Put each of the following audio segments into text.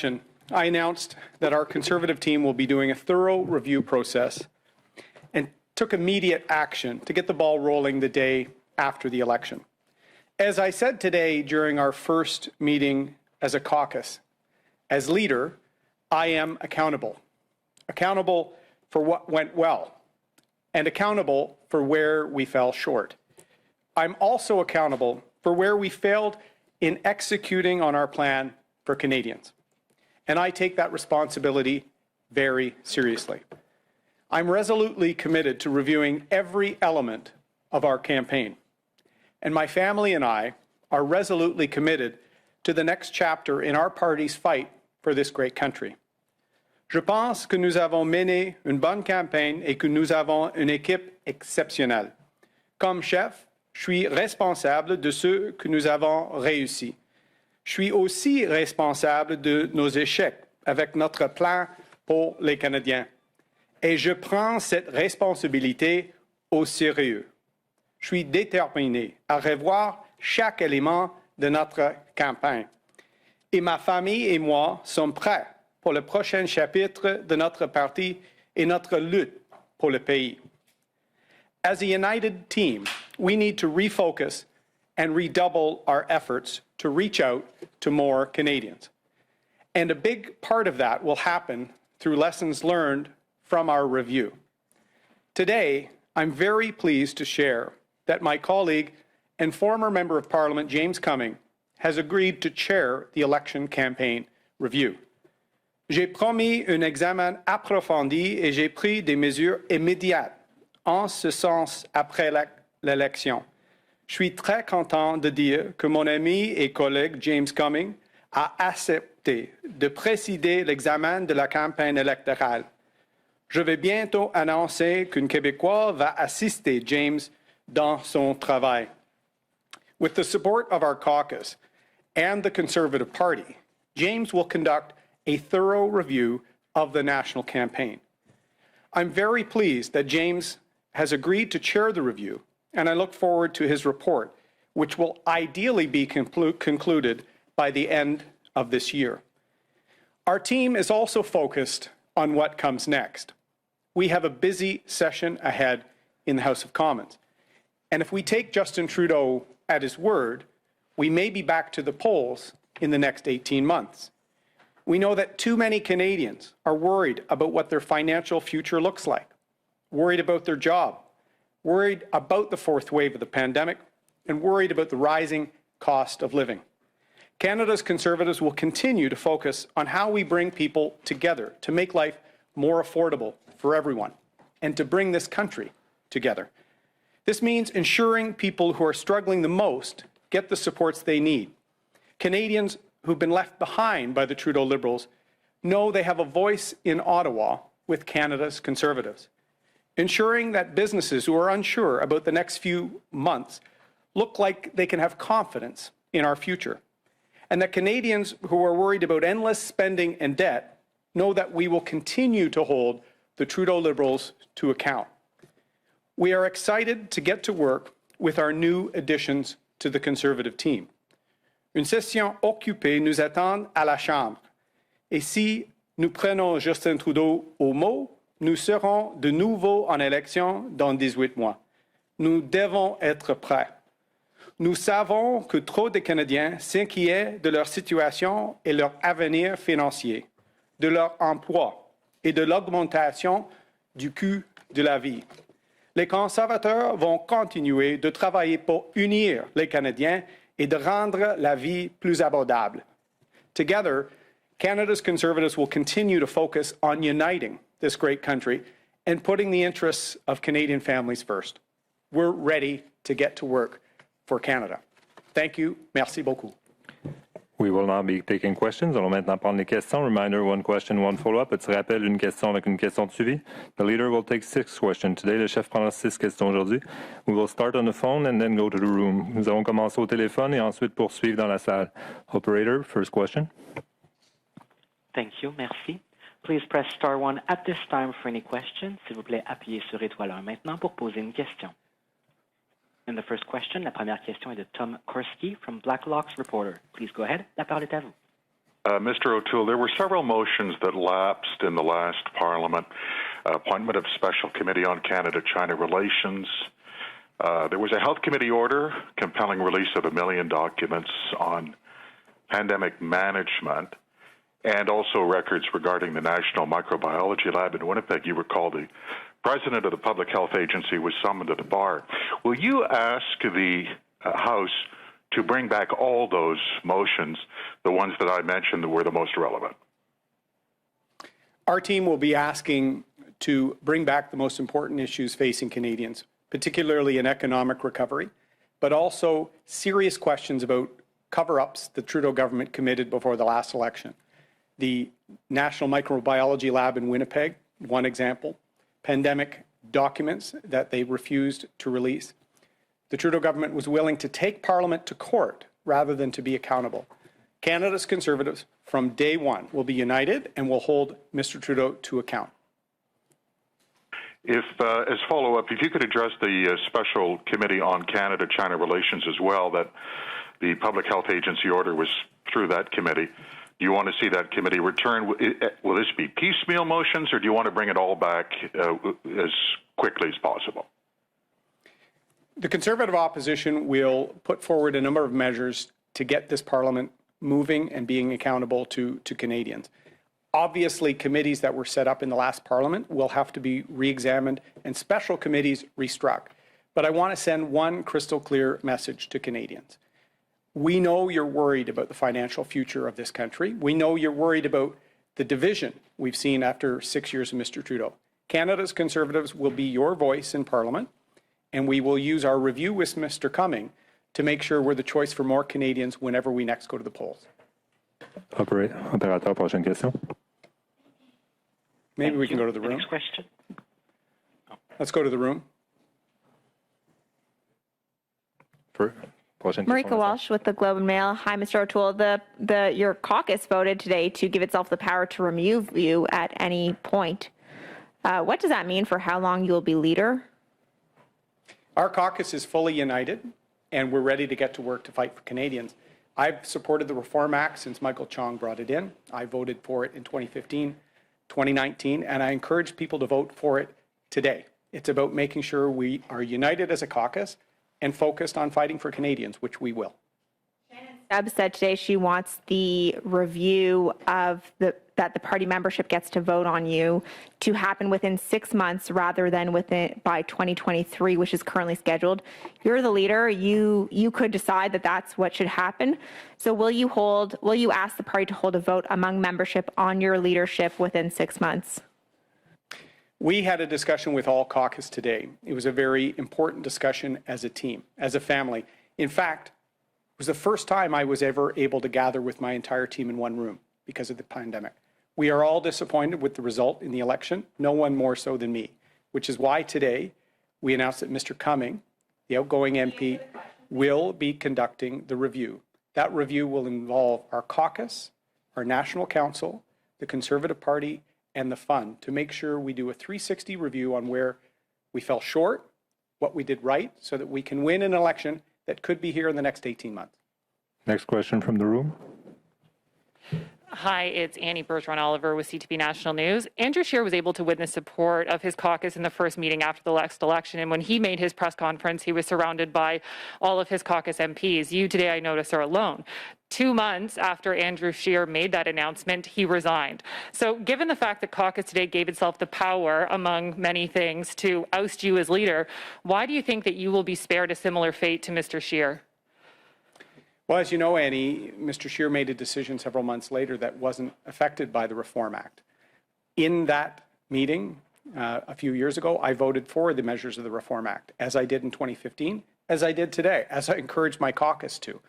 I announced that our Conservative team will be doing a thorough review process and took immediate action to get the ball rolling the day after the election. As I said today during our first meeting as a caucus, as leader, I am accountable. Accountable for what went well and accountable for where we fell short. I'm also accountable for where we failed in executing on our plan for Canadians. And I take that responsibility very seriously. I'm resolutely committed to reviewing every element of our campaign. And my family and I are resolutely committed to the next chapter in our party's fight for this great country. Je pense que nous avons mené une bonne campagne et que nous avons une équipe exceptionnelle. Comme chef, je suis responsable de ce que nous avons réussi. Je suis aussi responsable de nos échecs avec notre plan pour les Canadiens. Et je prends cette responsabilité au sérieux. Je suis déterminé à revoir chaque élément de notre campagne. Et ma famille et moi sommes prêts pour le prochain chapitre de notre parti et notre lutte pour le pays. As a united team, we need to refocus and redouble our efforts to reach out to more Canadians. And a big part of that will happen through lessons learned from our review. Today, I'm very pleased to share that my colleague and former Member of Parliament, James Cumming, has agreed to chair the election campaign review. J'ai promis un examen approfondi et j'ai pris des mesures immédiates en ce sens après l'élection. Je suis très content de dire que mon ami et collègue James Cumming a accepté de présider l'examen de la campagne électorale. Je vais bientôt annoncer qu'un Québécois va assister James dans son travail. With the support of our caucus and the Conservative Party, James will conduct a thorough review of the national campaign. I'm very pleased that James has agreed to chair the review, and I look forward to his report, which will ideally be concluded by the end of this year. Our team is also focused on what comes next. We have a busy session ahead in the House of Commons. And if we take Justin Trudeau at his word, we may be back to the polls in the next 18 months. We know that too many Canadians are worried about what their financial future looks like, worried about their job, worried about the fourth wave of the pandemic, and worried about the rising cost of living. Canada's Conservatives will continue to focus on how we bring people together to make life more affordable for everyone and to bring this country together. This means ensuring people who are struggling the most get the supports they need. Canadians who've been left behind by the Trudeau Liberals know they have a voice in Ottawa with Canada's Conservatives. Ensuring that businesses who are unsure about the next few months look like they can have confidence in our future. And that Canadians who are worried about endless spending and debt know that we will continue to hold the Trudeau Liberals to account. We are excited to get to work with our new additions to the Conservative team. Une session occupée nous attend à la Chambre. Et si nous prenons Justin Trudeau au mot, nous serons de nouveau en élection dans 18 mois. Nous devons être prêts. Nous savons que trop de Canadiens s'inquiètent de leur situation et leur avenir financier, de leur emploi et de l'augmentation du coût de la vie. Les conservateurs vont continuer de travailler pour unir les Canadiens et de rendre la vie plus abordable. Together, Canada's Conservatives will continue to focus on uniting this great country and putting the interests of Canadian families first. We're ready to get to work for Canada. Thank you. Merci beaucoup. We will now be taking questions. Allons maintenant prendre les questions. Reminder, one question, one follow-up. Petit rappel, une question avec une question de suivi. The leader will take 6 questions today. Le chef prendra 6 questions aujourd'hui. We will start on the phone and then go to the room. Nous allons commencer au téléphone et ensuite poursuivre dans la salle. Operator, first question. Thank you. Merci. Please press star 1 at this time for any questions. S'il vous plaît, appuyez sur étoile 1 maintenant pour poser une question. And the first question, la première question est de Tom Korski from Blacklock's Reporter. Please go ahead. La parole est à vous. Mr. O'Toole, there were several motions that lapsed in the last Parliament. Appointment of Special Committee on Canada-China Relations. There was a Health Committee order compelling release of 1 million documents on pandemic management, and also records regarding the National Microbiology Lab in Winnipeg. You recall the president of the Public Health Agency was summoned to the bar. Will you ask the House to bring back all those motions, the ones that I mentioned that were the most relevant? Our team will be asking to bring back the most important issues facing Canadians, particularly in economic recovery, but also serious questions about cover-ups the Trudeau government committed before the last election. The National Microbiology Lab in Winnipeg, one example, pandemic documents that they refused to release. The Trudeau government was willing to take Parliament to court rather than to be accountable. Canada's Conservatives, from day one, will be united and will hold Mr. Trudeau to account. If, as follow-up, if you could address the Special Committee on Canada-China Relations as well, that the Public Health Agency order was through that committee. Do you want to see that committee return? Will this be piecemeal motions, or do you want to bring it all back as quickly as possible? The Conservative opposition will put forward a number of measures to get this Parliament moving and being accountable to Canadians. Obviously, committees that were set up in the last Parliament will have to be re-examined and special committees restruck. But I want to send one crystal clear message to Canadians. We know you're worried about the financial future of this country. We know you're worried about the division we've seen after 6 years of Mr. Trudeau. Canada's Conservatives will be your voice in Parliament, and we will use our review with Mr. Cumming to make sure we're the choice for more Canadians whenever we next go to the polls. Opérateur, prochaine question. Maybe we can go to the room. Next question. Let's go to the room. Marika Walsh with the Globe and Mail. Hi, Mr. O'Toole. Your caucus voted today to give itself the power to remove you at any point. What does that mean for how long you will be leader? Our caucus is fully united, and we're ready to get to work to fight for Canadians. I've supported the Reform Act since Michael Chong brought it in. I voted for it in 2015, 2019, and I encourage people to vote for it today. It's about making sure we are united as a caucus and focused on fighting for Canadians, which we will. Stubbs said today she wants the review of that the party membership gets to vote on you to happen within 6 months rather than by 2023, which is currently scheduled. You're the leader. You could decide that that's what should happen. So will you ask the party to hold a vote among membership on your leadership within 6 months? We had a discussion with all caucus today. It was a very important discussion as a team, as a family. In fact, it was the first time I was ever able to gather with my entire team in one room because of the pandemic. We are all disappointed with the result in the election, no one more so than me, which is why today we announced that Mr. Cumming, the outgoing MP, will be conducting the review. That review will involve our caucus, our National Council, the Conservative Party, and the fund to make sure we do a 360 review on where we fell short, what we did right, so that we can win an election that could be here in the next 18 months. Next question from the room. Hi, it's Annie Bergeron-Oliver with CTV National News. Andrew Scheer was able to witness support of his caucus in the first meeting after the last election, and when he made his press conference, he was surrounded by all of his caucus MPs. You today, I notice, are alone. 2 months after Andrew Scheer made that announcement, he resigned. So given the fact that caucus today gave itself the power, among many things, to oust you as leader, why do you think that you will be spared a similar fate to Mr. Scheer? Well, as you know, Annie, Mr. Scheer made a decision several months later that wasn't affected by the Reform Act. In that meeting a few years ago, I voted for the measures of the Reform Act, as I did in 2015, as I did today, as I encouraged my caucus to.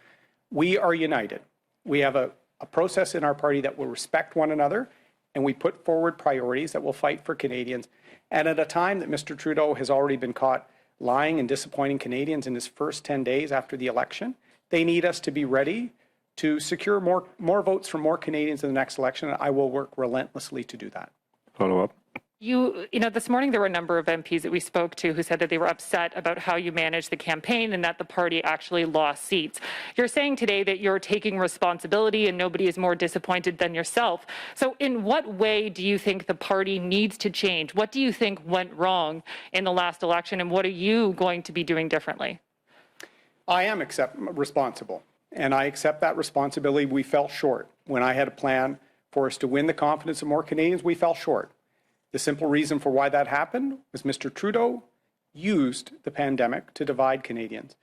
We are united. We have a process in our party that will respect one another, and we put forward priorities that will fight for Canadians. And at a time that Mr. Trudeau has already been caught lying and disappointing Canadians in his first 10 days after the election, they need us to be ready to secure more votes from more Canadians in the next election, and I will work relentlessly to do that. Follow up. This morning there were a number of MPs that we spoke to who said that they were upset about how you managed the campaign and that the party actually lost seats. You're saying today that you're taking responsibility and nobody is more disappointed than yourself. So in what way do you think the party needs to change? What do you think went wrong in the last election, and what are you going to be doing differently? I am responsible, and I accept that responsibility. We fell short. When I had a plan for us to win the confidence of more Canadians, we fell short. The simple reason for why that happened was Mr. Trudeau used the pandemic to divide Canadians.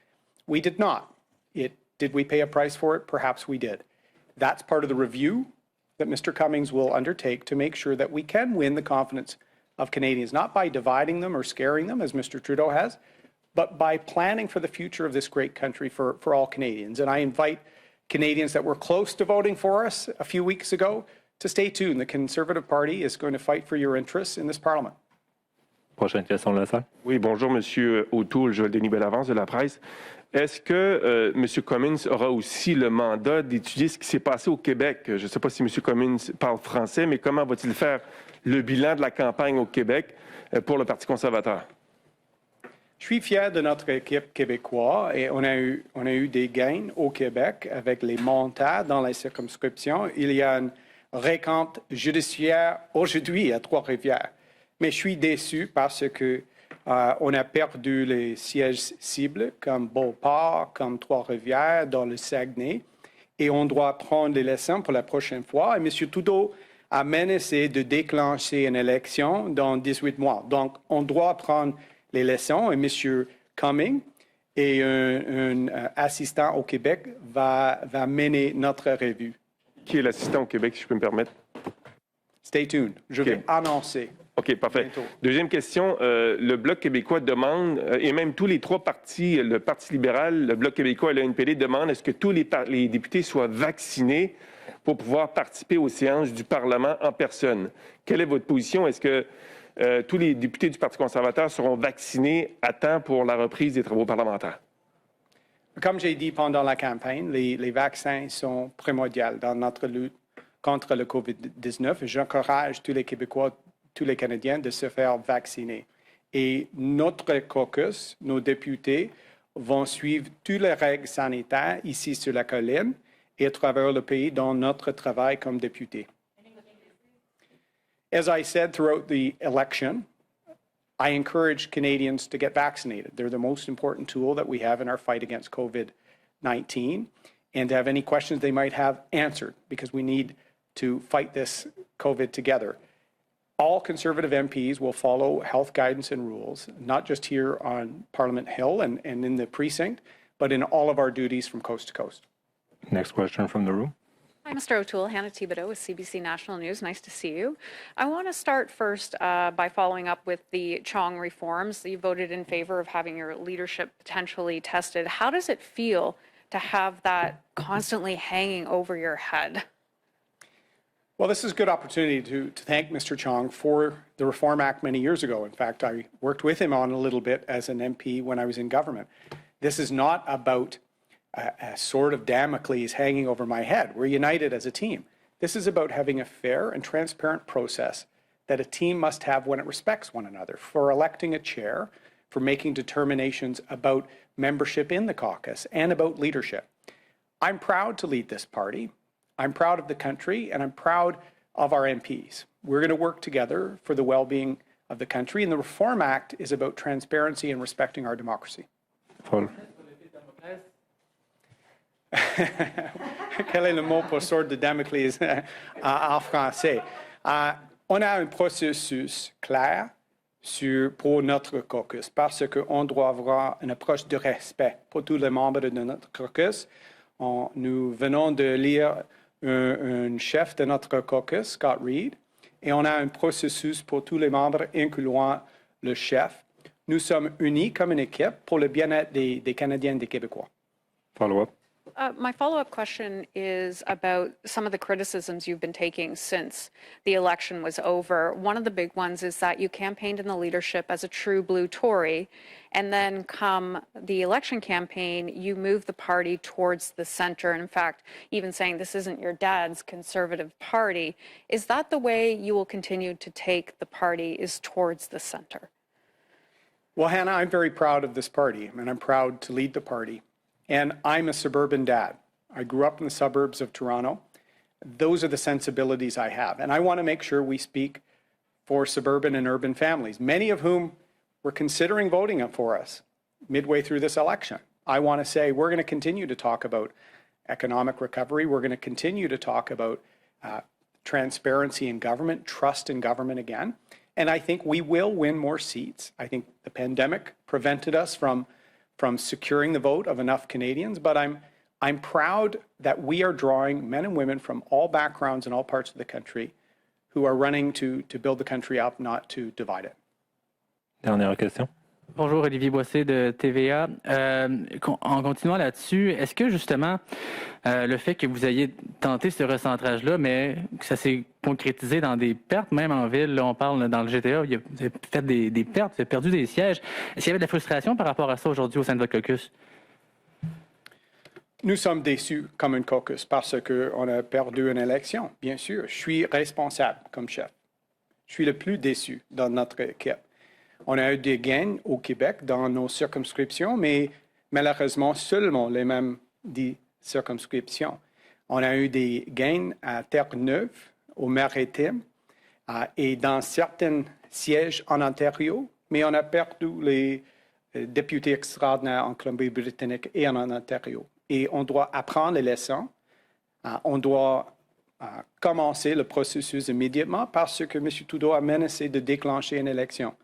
We did not. Did we pay a price for it? Perhaps we did. That's part of the review that Mr. Cummings will undertake to make sure that we can win the confidence of Canadians, not by dividing them or scaring them, as Mr. Trudeau has, but by planning for the future of this great country for all Canadians. And I invite Canadians that were close to voting for us a few weeks ago to stay tuned. The Conservative Party is going to fight for your interests in this Parliament. Prochaine question de la salle. Oui, bonjour, M. O'Toole, Joël Denis Bellavance de la presse. Est-ce que M. Cummings aura aussi le mandat d'étudier ce qui s'est passé au Québec? Je ne sais pas si M. Cummings parle français, mais comment va-t-il faire le bilan de la campagne au Québec pour le Parti conservateur? Je suis fier de notre équipe québécoise et on a eu des gains au Québec avec les montats dans les circonscriptions. Il y a une récompte judiciaire aujourd'hui à Trois-Rivières. Mais je suis déçu parce que on a perdu les sièges cibles comme Beauport, comme Trois-Rivières, dans le Saguenay. Et on doit prendre les leçons pour la prochaine fois. Et M. Trudeau a menacé de déclencher une élection dans 18 mois. Donc, on doit prendre les leçons. Et M. Cummings et un assistant au Québec va mener notre revue. Qui est l'assistant au Québec, si je peux me permettre? Stay tuned. Je vais annoncer. OK, parfait. Bientôt. Deuxième question. Le Bloc québécois demande, et même tous les trois partis, le Parti libéral, le Bloc québécois et le NPD demandent est-ce que tous les députés soient vaccinés pour pouvoir participer aux séances du Parlement en personne. Quelle est votre position? Est-ce que tous les députés du Parti conservateur seront vaccinés à temps pour la reprise des travaux parlementaires? Comme j'ai dit pendant la campagne, les vaccins sont primordiaux dans notre lutte contre le COVID-19 et j'encourage tous les Québécois, tous les Canadiens de se faire vacciner. Et notre caucus, nos députés, vont suivre toutes les règles sanitaires ici sur la colline et à travers le pays dans notre travail comme députés. As I said throughout the election, I encourage Canadians to get vaccinated. They're the most important tool that we have in our fight against COVID-19. And to have any questions they might have answered, because we need to fight this COVID together. All Conservative MPs will follow health guidance and rules, not just here on Parliament Hill and in the precinct, but in all of our duties from coast to coast. Next question from the room. Hi, Mr. O'Toole. Hannah Thibodeau with CBC National News. Nice to see you. I want to start first by following up with the Chong reforms. You voted in favor of having your leadership potentially tested. How does it feel to have that constantly hanging over your head? Well, this is a good opportunity to thank Mr. Chong for the Reform Act many years ago. In fact, I worked with him on a little bit as an MP when I was in government. This is not about a sword of Damocles hanging over my head. We're united as a team. This is about having a fair and transparent process that a team must have when it respects one another, for electing a chair, for making determinations about membership in the caucus, and about leadership. I'm proud to lead this party. I'm proud of the country, and I'm proud of our MPs. We're going to work together for the well-being of the country, and the Reform Act is about transparency and respecting our democracy. Paul. Quel est le mot pour sword de Damoclès en français? On a un processus clair pour notre caucus parce qu'on doit avoir une approche de respect pour tous les membres de notre caucus. Nous venons de lire un chef de notre caucus, Scott Reed, et on a un processus pour tous les membres, incluant le chef. Nous sommes unis comme une équipe pour le bien-être des Canadiens et des Québécois. Follow-up. My follow-up question is about some of the criticisms you've been taking since the election was over. One of the big ones is that you campaigned in the leadership as a true blue Tory, and then come the election campaign, you moved the party towards the center, and in fact, even saying this isn't your dad's Conservative Party. Is that the way you will continue to take the party, is towards the center? Well, Hannah, I'm very proud of this party, and I'm proud to lead the party. And I'm a suburban dad. I grew up in the suburbs of Toronto. Those are the sensibilities I have. And I want to make sure we speak for suburban and urban families, many of whom were considering voting for us midway through this election. I want to say we're going to continue to talk about economic recovery. We're going to continue to talk about transparency in government, trust in government again. And I think we will win more seats. I think the pandemic prevented us from securing the vote of enough Canadians, but I'm proud that we are drawing men and women from all backgrounds in all parts of the country who are running to build the country up, not to divide it. Dernière question. Bonjour, Olivier Boissé de TVA. En continuant là-dessus, est-ce que justement le fait que vous ayez tenté ce recentrage-là, mais que ça s'est concrétisé dans des pertes, même en ville, là, on parle dans le GTA, vous avez fait des pertes, vous avez perdu des sièges. Est-ce qu'il y avait de la frustration par rapport à ça aujourd'hui au sein de votre caucus? Nous sommes déçus comme un caucus parce qu'on a perdu une élection, bien sûr. Je suis responsable comme chef. Je suis le plus déçu dans notre équipe. On a eu des gains au Québec dans nos circonscriptions, mais malheureusement seulement les mêmes 10 circonscriptions. On a eu des gains à Terre-Neuve, au Maritime, et dans certains sièges en Ontario, mais on a perdu les députés extraordinaires en Colombie-Britannique et en Ontario. Et on doit apprendre les leçons. On doit commencer le processus immédiatement parce que M. Trudeau a menacé de déclencher une élection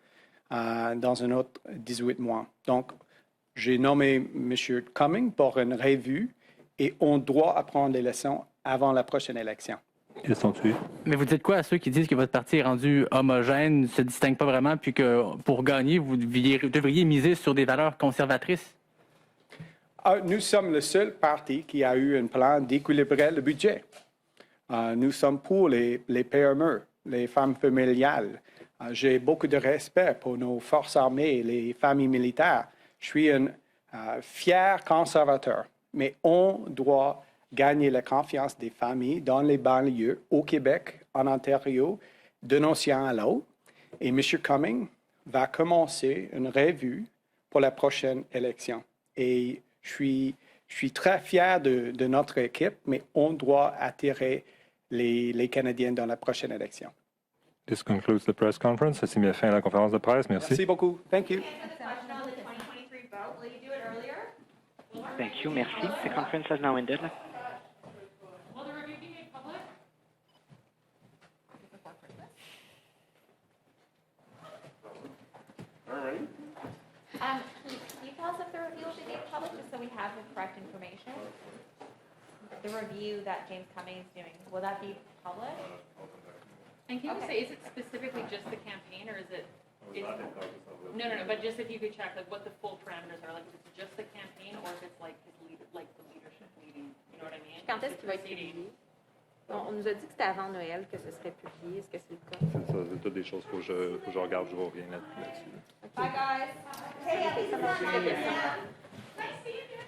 dans un autre 18 mois. Donc, j'ai nommé M. Cumming pour une revue et on doit apprendre les leçons avant la prochaine élection. Question suivante. Mais vous dites quoi à ceux qui disent que votre parti est rendu homogène, ne se distingue pas vraiment, puis que pour gagner, vous devriez miser sur des valeurs conservatrices? Nous sommes le seul parti qui a eu un plan d'équilibrer le budget. Nous sommes pour les PME, les femmes familiales. J'ai beaucoup de respect pour nos forces armées et les familles militaires. Je suis un fier conservateur, mais on doit gagner la confiance des familles dans les banlieues, au Québec, en Ontario, d'un océan à l'autre. Et M. Cumming va commencer une revue pour la prochaine élection. Et je suis très fier de notre équipe, mais on doit attirer les Canadiens dans la prochaine élection. This concludes the press conference. Ceci met fin à la conférence de presse. Merci. Merci beaucoup. Thank you. Thank you. Merci. The conference has now ended. Will the review be made public? Can you tell us if the review will be made public, just so we have the correct information? The review that James Cumming is doing, will that be public? And can you say, is it specifically just the campaign, or is it? No, but just if you could check like what the full parameters are, like if it's just the campaign, or if it's like his like the leadership meeting. You know what I mean? Quand est-ce qu'il va être publié? On nous a dit que c'était avant Noël que ce serait publié. Est-ce que c'est le cas? C'est ça, c'est toutes des choses qu'il faut que je regarde, je vois rien là-dessus. Bye, guys. Hey, happy Christmas. Nice seeing you.